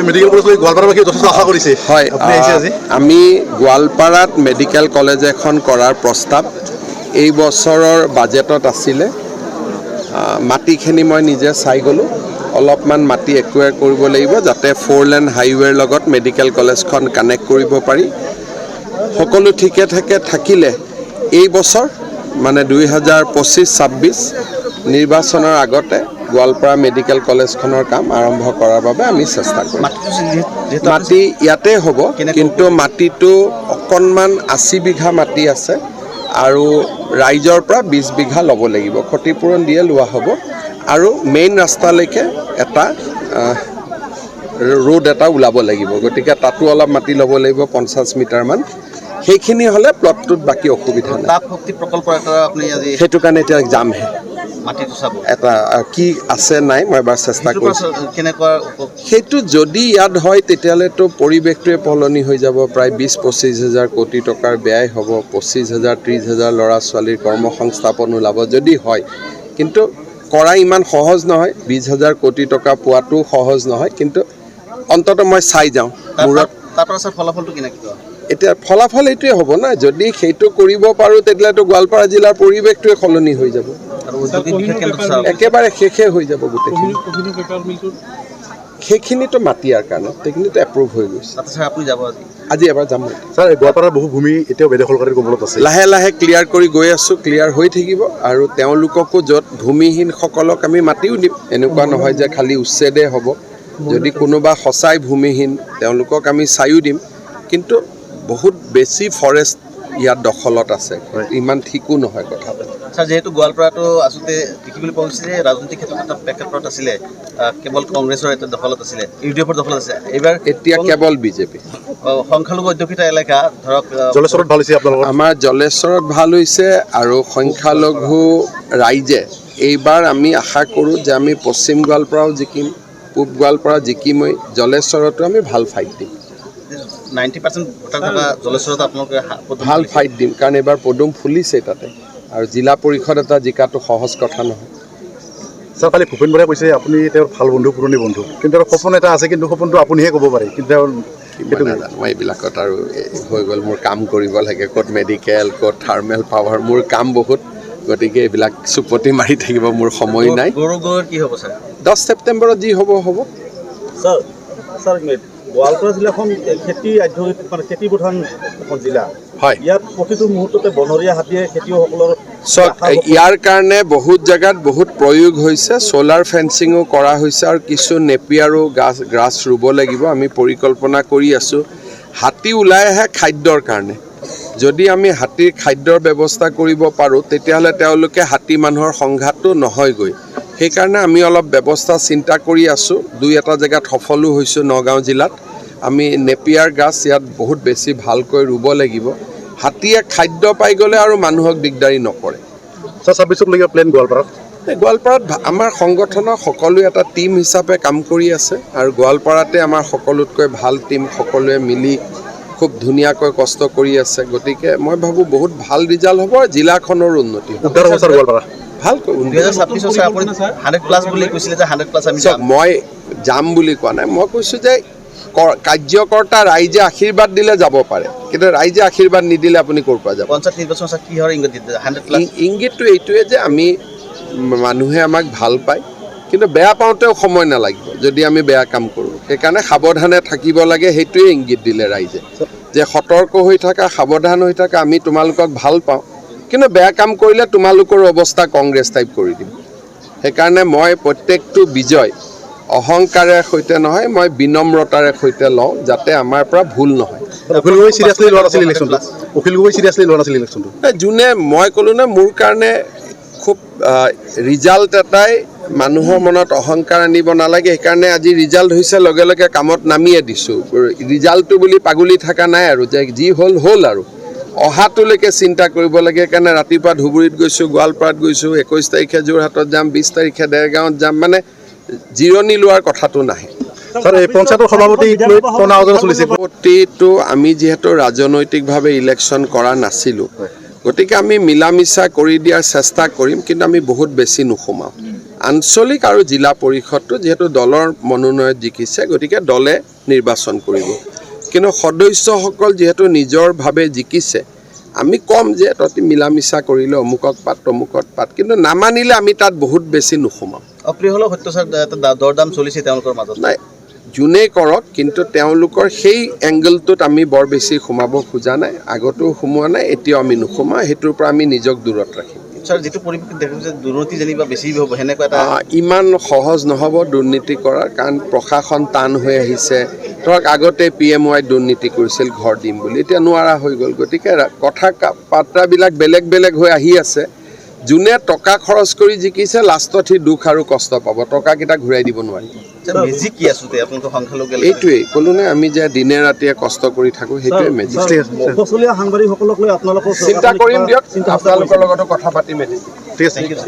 medical college গোৱালপাৰাবাসী যথেষ্ট আশা কৰিছে হয় আমি গোৱালপাৰাত মেডিকেল কলেজ এখন কৰাৰ প্ৰস্তাৱ এই বছৰৰ বাজেটত আছিলে মাটিখিনি মই নিজে চাই গ'লোঁ অলপমান মাটি একুৱায়াৰ কৰিব লাগিব যাতে 4 লেন হাইৱেৰ লগত মেডিকেল কলেজখন কানেক্ট কৰিব পাৰি সকলো ঠিকে ঠাকে থাকিলে এই বছৰ মানে 2025-26 নিৰ্বাচনৰ আগতে গোৱালপাৰা মেডিকেল কলেজখনৰ কাম আৰম্ভ কৰাৰ বাবে আমি চেষ্টা কৰিম মাটি ইয়াতে হ'ব কিন্তু মাটিটো অকণমান 80 বিঘা মাটি আছে আৰু ৰাইজৰ পৰা 20 বিঘা ল'ব লাগিব ক্ষতিপূৰণ দিয়ে লোৱা হ'ব আৰু মেইন ৰাস্তালৈকে এটা ৰোড এটা ওলাব লাগিব গতিকে তাতো অলপ মাটি ল'ব লাগিব 50 মিটাৰমান সেইখিনি হ'লে প্লটটোত বাকী অসুবিধা নাই তাপ শক্তি প্ৰকল্প এটা আপুনি আজি সেইটো কাৰণে এতিয়া যামহে মাটিটো চাব এটা কি আছে নাই মই এবাৰ চেষ্টা কৰিছোঁ কেনেকুৱা সেইটো যদি ইয়াত হয় তেতিয়াহ'লেতো পৰিৱেশটোৱে পলনি হৈ যাব প্ৰায় 20-25 হাজাৰ কোটি টকাৰ ব্যয় হ'ব 25,000-30 হাজাৰ ল'ৰা ছোৱালীৰ কৰ্মসংস্থাপন ওলাব যদি হয় কিন্তু কৰা ইমান সহজ নহয় 20,000 কোটি টকা পোৱাটো সহজ নহয় কিন্তু অন্ততঃ মই চাই যাওঁ মূৰত তাৰপৰা স্যাৰ ফলাফলটো কেনেকুৱা এতিয়া ফলাফল এইটোৱে হ'ব না যদি সেইটো কৰিব পাৰোঁ তেতিয়াহ'লেতো গোৱালপাৰা জিলাৰ পৰিৱেশটোৱে সলনি হৈ যাব একেবাৰে শেষে হৈ যাব গোটেইখিনি সেইখিনিতো মাটিয়াৰ কাৰণে সেইখিনিতো এপ্ৰুভ হৈ গৈছে আপুনি যাব আজি এবাৰ যাম ছাৰ গোৱালপাৰাৰ বহু ভূমি এতিয়াও বেদখলকাৰীৰ কবলত আছে লাহে লাহে ক্লিয়াৰ কৰি গৈ আছোঁ ক্লিয়াৰ হৈ থাকিব আৰু তেওঁলোককো য'ত ভূমিহীনসকলক আমি মাতিও দিম এনেকুৱা নহয় যে খালি উচ্ছেদে হ'ব যদি কোনোবা সঁচাই ভূমিহীন তেওঁলোকক আমি চায়ো দিম কিন্তু বহুত বেছি ফৰেষ্ট ইয়াত দখলত আছে ইমান ঠিকো নহয় কথাটো স্যাৰ যেহেতু গোৱালপাৰাটো আচলতে দেখিবলৈ পোৱা গৈছে যে ৰাজনৈতিক ক্ষেত্ৰত এটা প্ৰেক্ষাপট আছিলে কেৱল কংগ্ৰেছৰ এটা দখলত আছিলে ইউডিএফৰ দখলত আছে এইবাৰ এতিয়া কেৱল বিজেপি সংখ্যালঘু অধ্যুষিত এলেকা ধৰক জলেশ্বৰত ভাল হৈছে আপোনালোকৰ আমাৰ জলেশ্বৰত ভাল হৈছে আৰু সংখ্যালঘু ৰাইজে এইবাৰ আমি আশা কৰোঁ যে আমি পশ্চিম গোৱালপাৰাও জিকিম পূব গোৱালপাৰা জিকিমই জলেশ্বৰতো আমি ভাল ফাইট দিম 90% ভোটাৰ থকা জলেশ্বৰত আপোনালোকে ভাল ফাইট দিম কাৰণ এইবাৰ পদুম ফুলিছে তাতে আৰু জিলা পৰিষদ এটা জিকাটো সহজ কথা নহয় ছাৰ কালি ভূপেন বৰাই কৈছে আপুনি তেওঁৰ ভাল বন্ধু পুৰণি বন্ধু কিন্তু তেওঁৰ সপোন এটা আছে কিন্তু সপোনটো আপুনিহে ক'ব পাৰে কিন্তু তেওঁৰ সেইটো নাজানো মই এইবিলাকত আৰু হৈ গ'ল মোৰ কাম কৰিব লাগে ক'ত মেডিকেল ক'ত থাৰ্মেল পাৱাৰ মোৰ কাম বহুত গতিকে এইবিলাক চুপতি মাৰি থাকিব মোৰ সময় নাই কি হ'ব ছাৰ 10 ছেপ্টেম্বৰত যি হ'ব হ'ব ছাৰ গোৱালপাৰা জিলাখন খেতি মানে খেতি প্ৰধান এখন জিলা হয় ইয়াত প্ৰতিটো মুহূৰ্ততে বনৰীয়া হাতীয়ে খেতিয়কসকলৰ ইয়াৰ কাৰণে বহুত জেগাত বহুত প্ৰয়োগ হৈছে ছ'লাৰ ফেন্সিঙো কৰা হৈছে আৰু কিছু নেপিয়াৰো গ্ৰাছ ৰুব লাগিব আমি পৰিকল্পনা কৰি আছোঁ হাতী ওলাই আহে খাদ্যৰ কাৰণে যদি আমি হাতীৰ খাদ্যৰ ব্যৱস্থা কৰিব পাৰোঁ তেতিয়াহ'লে তেওঁলোকে হাতী মানুহৰ সংঘাতটো নহয়গৈ সেইকাৰণে আমি অলপ ব্যৱস্থা চিন্তা কৰি আছোঁ 2-এটা জেগাত সফলো হৈছোঁ নগাঁও জিলাত আমি নেপিয়াৰ গাছ ইয়াত বহুত বেছি ভালকৈ ৰুব লাগিব হাতীয়ে খাদ্য পাই গ'লে আৰু মানুহক দিগদাৰী নকৰে ছাৰ 26লৈকে প্লেন গোৱালপাৰাত আমাৰ সংগঠনৰ সকলোৱে এটা টীম হিচাপে কাম কৰি আছে আৰু গোৱালপাৰাতে আমাৰ সকলোতকৈ ভাল টীম সকলোৱে মিলি খুব ধুনীয়াকৈ কষ্ট কৰি আছে গতিকে মই ভাবোঁ বহুত ভাল ৰিজাল্ট হ'ব আৰু জিলাখনৰ উন্নতি হ'ব ভালকৈ মই যাম বুলি কোৱা নাই মই কৈছোঁ যে কাৰ্যকৰ্তা ৰাইজে আশীৰ্বাদ দিলে যাব পাৰে কিন্তু ৰাইজে আশীৰ্বাদ নিদিলে আপুনি ক'ৰ পৰা যাব ইংগিতটো এইটোৱে যে আমি মানুহে আমাক ভাল পায় কিন্তু বেয়া পাওঁতেও সময় নালাগিব যদি আমি বেয়া কাম কৰোঁ সেইকাৰণে সাৱধানে থাকিব লাগে সেইটোৱে ইংগিত দিলে ৰাইজে যে সতৰ্ক হৈ থকা সাৱধান হৈ থকা আমি তোমালোকক ভাল পাওঁ কিন্তু বেয়া কাম কৰিলে তোমালোকৰ অৱস্থা কংগ্ৰেছ টাইপ কৰি দিম সেইকাৰণে মই প্ৰত্যেকটো বিজয় অহংকাৰৰ সৈতে নহয় মই বিনম্ৰতাৰে সৈতে লওঁ যাতে আমাৰ পৰা ভুল নহয় যোনে মই ক'লোঁ নে মোৰ কাৰণে খুব ৰিজাল্ট এটাই মানুহৰ মনত অহংকাৰ আনিব নালাগে সেইকাৰণে আজি ৰিজাল্ট হৈছে লগে লগে কামত নামিয়ে দিছোঁ ৰিজাল্টটো বুলি পাগলি থকা নাই আৰু যে যি হ'ল হ'ল আৰু অহাটোলৈকে চিন্তা কৰিব লাগে সেইকাৰণে ৰাতিপুৱা ধুবুৰীত গৈছোঁ গোৱালপাৰাত গৈছোঁ 21 তাৰিখে যোৰহাটত যাম 20 তাৰিখে দেৰগাঁৱত যাম মানে জিৰণি লোৱাৰ কথাটো নাহে সভাপতিটো আমি যিহেতু ৰাজনৈতিকভাৱে ইলেকশ্যন কৰা নাছিলোঁ গতিকে আমি মিলা মিছা কৰি দিয়াৰ চেষ্টা কৰিম কিন্তু আমি বহুত বেছি নোসোমাওঁ আঞ্চলিক আৰু জিলা পৰিষদটো যিহেতু দলৰ মনোনয়ন জিকিছে গতিকে দলে নিৰ্বাচন কৰিব কিন্তু সদস্যসকল যিহেতু নিজৰভাৱে জিকিছে আমি কম যে তহঁতি মিলা মিছা কৰিলে অমুকত পাত তমুকত পাত কিন্তু নামানিলে আমি তাত বহুত বেছি নুসুমাম অপ্ৰিয় হ'লেও সত্য ছাৰ এটা দৰদাম চলিছে তেওঁলোকৰ মাজত নাই যোনে কৰক কিন্তু তেওঁলোকৰ সেই এংগলটোত আমি বৰ বেছি সোমাব খোজা নাই আগতো সোমোৱা নাই এতিয়াও আমি নোসোমাওঁ সেইটোৰ পৰা আমি নিজক দূৰত ৰাখিম ছাৰ যিটো পৰিৱেশ দেখিছে দুৰ্নীতি যেনিবা বেছি হ'ব সেনেকুৱা এটা ইমান সহজ নহ'ব দুৰ্নীতি কৰাৰ কাৰণ প্ৰশাসন টান হৈ আহিছে ধৰক আগতে PMY দুৰ্নীতি কৰিছিল ঘৰ দিম বুলি এতিয়া নোৱাৰা হৈ গ'ল গতিকে কথা বাৰ্তাবিলাক বেলেগ বেলেগ হৈ আহি আছে যোনে টকা খৰচ কৰি জিকিছে লাষ্টত সি দুখ আৰু কষ্ট পাব টকাকেইটা ঘূৰাই দিব নোৱাৰিব মেজিক কি আছোতে আপোনালোকৰ সংখ্যালঘু এইটোৱেই ক'লো নে আমি যে দিনে ৰাতিয়ে কষ্ট কৰি থাকোঁ সেইটোৱে মেজিক মফচলীয়া সাংবাদিকসকলক লৈ আপোনালোকৰ চিন্তা কৰিম দিয়ক আপোনালোকৰ লগতো কথা পাতিম এদিন ঠিক আছে থেংক ইউ